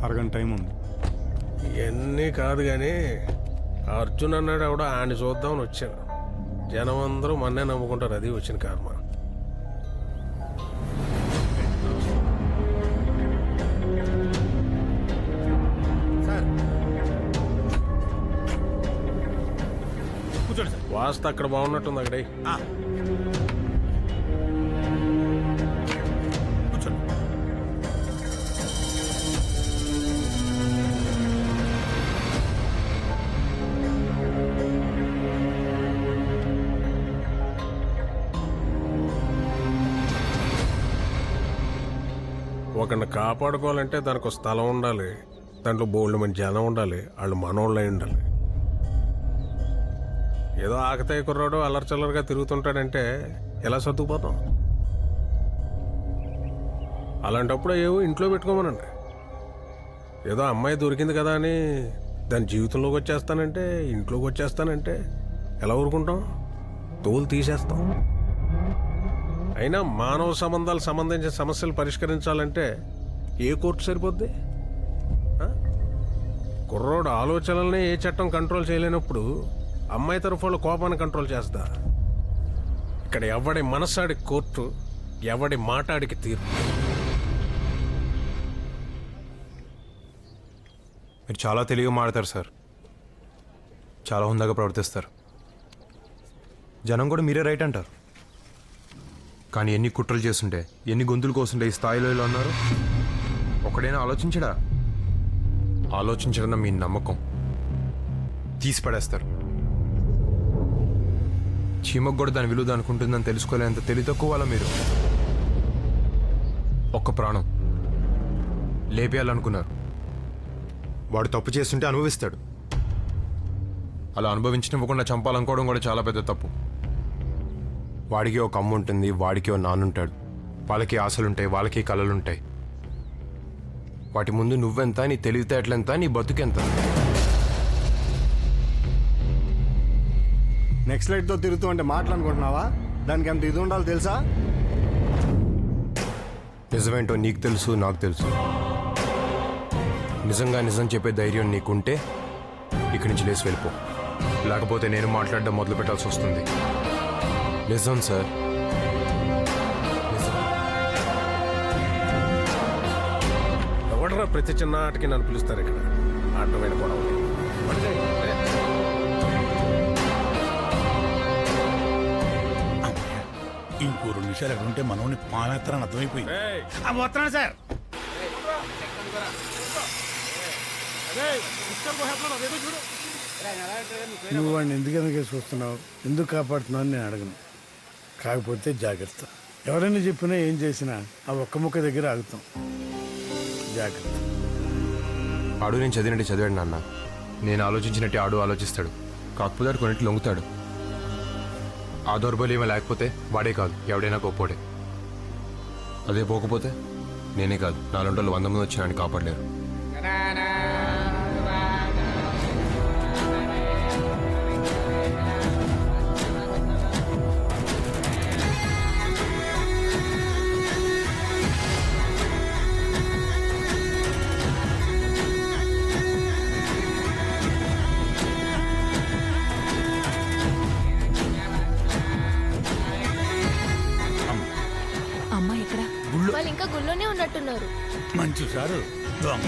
అరగంట టైం ఉంది. ఇవన్నీ కాదు కానీ అర్జున్ అన్నాడు ఎవడో ఆయన చూద్దామని వచ్చాను. జనం అందరూ మన్నే నమ్ముకుంటారు, అది వచ్చిన కర్మ. కూర్చోండి సార్. వాస్తు అక్కడ బాగున్నట్టుంది అక్కడే. కూర్చోండి. ఒకరిని కాపాడుకోవాలంటే దానికి ఒక స్థలం ఉండాలి, దాంట్లో బోల్డ్ మంది జనం ఉండాలి, వాళ్ళు మనోళ్ళు అయి ఉండాలి. ఏదో ఆకతాయి కుర్రాడు అల్లరిచల్లరిగా తిరుగుతుంటాడంటే ఎలా సర్దుకుపోతాం? అలాంటప్పుడు ఏవో ఇంట్లో పెట్టుకోమనండి. ఏదో అమ్మాయి దొరికింది కదా అని దాని జీవితంలోకి వచ్చేస్తానంటే, ఇంట్లోకి వచ్చేస్తానంటే ఎలా ఊరుకుంటాం? తోలు తీసేస్తాం. అయినా మానవ సంబంధాలు సంబంధించిన సమస్యలు పరిష్కరించాలంటే ఏ కోర్టు సరిపోద్ది? కుర్రోడు ఆలోచనల్ని ఏ చట్టం కంట్రోల్ చేయలేనప్పుడు అమ్మాయి తరఫు వాళ్ళ కోపాన్ని కంట్రోల్ చేస్తా. ఇక్కడ ఎవడి మనసాడి కోర్టు, ఎవడి మాటాడికి తీర్పు. మీరు చాలా తెలివిగా మాడతారు సార్, చాలా హుందాగా ప్రవర్తిస్తారు. జనం కూడా మీరే రైట్ అంటారు. కానీ ఎన్ని కుట్రలు చేస్తుంటే, ఎన్ని గొంతులు కోస్తుంటే ఈ స్థాయిలో ఇలా ఉన్నారు. ఒకడైనా ఆలోచించడా? ఆలోచించడం మీ నమ్మకం తీసి పడేస్తారు. చీమకు కూడా దాని విలువ అనుకుంటుందని తెలుసుకోలేంత తెలివి తక్కువ వాళ్ళ మీరు. ఒక్క ప్రాణం లేపేయాలనుకున్నారు. వాడు తప్పు చేస్తుంటే అనుభవిస్తాడు. అలా అనుభవించనివ్వకుండా చంపాలనుకోవడం కూడా చాలా పెద్ద తప్పు. వాడికి ఒక అమ్మ ఉంటుంది, వాడికి ఒక నాన్నుంటాడు. వాళ్ళకి ఆశలుంటాయి, వాళ్ళకి కళలుంటాయి. వాటి ముందు నువ్వెంత, నీ తెలివితేటలెంత, నీ బతుకెంత? నెక్స్ట్ లైట్తో తిరుగుతూ అంటే మాట్లాడుకుంటున్నావా? దానికి ఎంత ఇది ఉండాలో తెలుసా? నిజమేంటో నీకు తెలుసు, నాకు తెలుసు. నిజంగా నిజం చెప్పే ధైర్యం నీకుంటే ఇక్కడి నుంచి లేచి వెళ్ళిపో. లేకపోతే నేను మాట్లాడడం మొదలు పెట్టాల్సి వస్తుంది. నిజం సార్, నిజం. ఎవడరా ప్రతి చిన్న ఆటకి నన్ను పిలుస్తారు ఇక్కడ? ఆటమైన గొడవ. ఇంకో 2 నిమిషాలు ఎక్కడ ఉంటే మనోని మానేస్తారని అర్థమైపోయింది. వస్తున్నాను సార్. నువ్వు వాడిని ఎందుకనగా చూస్తున్నావు, ఎందుకు కాపాడుతున్నావు అని నేను అడగను. కాకపోతే జాగ్రత్త. ఎవరైనా చెప్పినా ఏం చేసినా ఆ ఒక్క ముక్క దగ్గర ఆగుతాం. జాగ్రత్త. ఆడు నేను చదివినట్టు చదివాడు నాన్న. నేను ఆలోచించినట్టు ఆడు ఆలోచిస్తాడు. కాకపోతే ఆడు కొన్నిటి లొంగుతాడు. ఆ దౌర్బల్యమే లేకపోతే వాడే కాదు, ఎవడైనా గొప్పోడే. అదే పోకపోతే నేనే కాదు, 400 100 మంది వచ్చి నన్ను కాపాడలేరు. అమ్మ ఎక్కడ? వాళ్ళు ఇంకా గుళ్ళోనే ఉన్నట్టున్నారు. మంచి సారు దొంగ.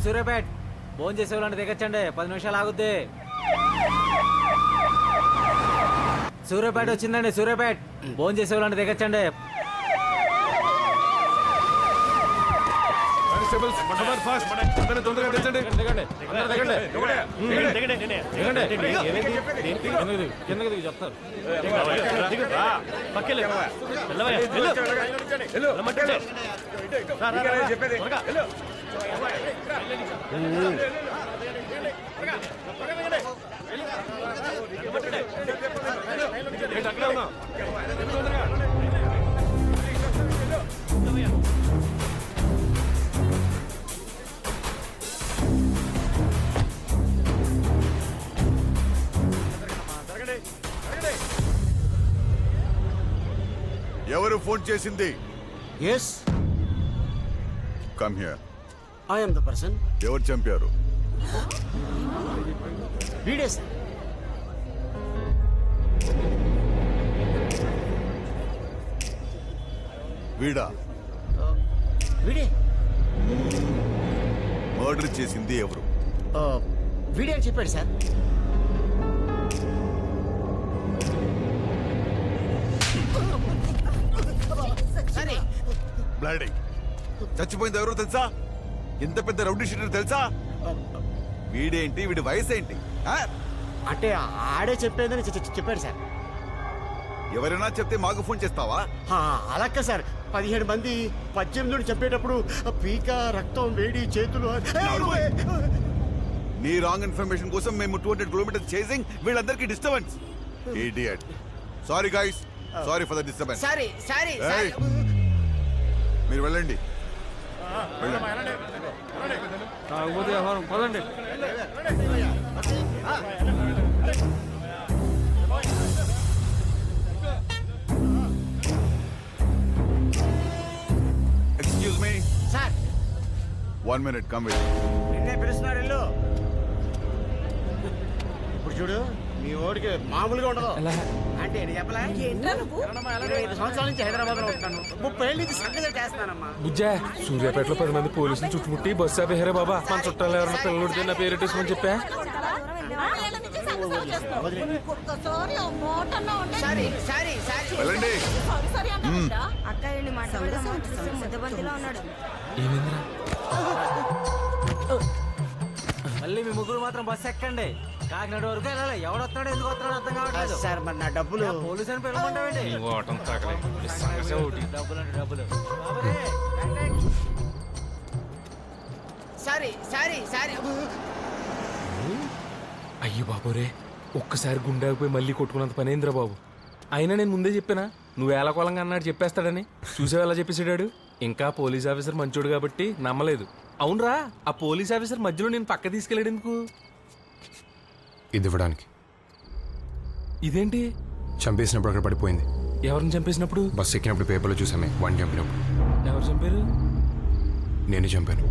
సూర్యాపేట్ ఫోన్ చేసే వాళ్ళని దిగచ్చండి 10 నిమిషాలు ఆగుద్ది. సూర్యాపేట వచ్చిందండి, సూర్యాపేట్ ఫోన్ చేసే వాళ్ళని దిగచ్చండి. చెప్తారు ఎవరు ఫోన్ చేసింది? Yes, come here. I am the person. ఎవరు చంపారు? Read sir. వీడా? Read it. మర్డర్ చేసింది ఎవరు? వీడియో అని చెప్పాడు సార్. సరే బ్లడీ. చచ్చిపోయింది ఎవరో తెలుసా? ఎంత పెద్ద రౌడీ షీటర్ తెలుసా? వీడేంటి, వీడి వయసు ఏంటి? ఆ? అంటే ఆడే చెప్పేదని చెప్పాడు సార్. ఎవరైనా చెప్తే మాకు ఫోన్ చేస్తావా? అలాగే సార్. 17 మంది 18 నుండి చెప్పేటప్పుడు పీక, రక్తం, వేడి, చేతులు. నీ రాంగ్ ఇన్ఫర్మేషన్ కోసం మేము 200 కిలోమీటర్స్ చేసింగ్ వీళ్ళందరికీ disturbance. Idiot. Sorry guys, sorry for the disturbance. Sorry sorry sorry. మీరు వెళ్ళండి. పదండి. Excuse me, sir 1 minute, come with. నిన్నే పిలుస్తున్నాడు ఇల్లు. ఇప్పుడు చూడు, మీ ఓడికి మామూలుగా ఉండదు. అంటే ఏంటి చెప్పలే? 25 సంవత్సరాల నుంచి హైదరాబాద్ లో ఉంటాను. 30 ఏళ్ళ నుంచి సంగతి చేస్తున్నానమ్మా. బుజ్జా సూర్యాపేటలో 10 మంది పోలీసులు చుట్టుముట్టి బస్సు ఆపేహారే బాబా. మన చుట్టాలు ఎవరైనా పిల్లలుడితే నా పేరు పెట్టేసుకొని చెప్పా. Sorry sorry sorry. వెళ్ళండి. ఏమైందిరా? మళ్ళీ మీ ముగ్గురు మాత్రం బస్సు ఎక్కండి. కాకినాడ వరకు వెళ్ళాలి. ఎవడొస్తాడో ఎందుకు వస్తాడో అర్థం కావట్లేదు. సార్ మరి నా డబ్బులు. పోలీసు అని పిలవమంటావేంటి? నీ ఓటం తాకలే. ఈ సంగతి ఒకటి. డబ్బులు అంటే డబ్బులు. Sorry sorry sorry. అయ్యి బాబోరే, ఒక్కసారి గుండాకపోయి మళ్ళీ కొట్టుకున్నంత పనేంద్రా బాబు. అయినా నేను ముందే చెప్పానా నువ్వు ఏలకోలంగా అన్నాడు చెప్పేస్తాడని. చూసావు ఎలా చెప్పేసాడు. ఇంకా పోలీస్ ఆఫీసర్ మంచోడు కాబట్టి నమ్మలేదు. అవునరా, ఆ పోలీస్ ఆఫీసర్ మధ్యలో నేను పక్క తీసుకెళ్ళాడు ఎందుకు? ఇది ఇవ్వడానికి. ఇదేంటి? చంపేసినప్పుడు అక్కడ పడిపోయింది. ఎవరిని చంపేసినప్పుడు? బస్సు ఎక్కినప్పుడు పేపర్లో చూసామే వాడిని చంపినప్పుడు. ఎవరు చంపారు? నేనే చంపాను.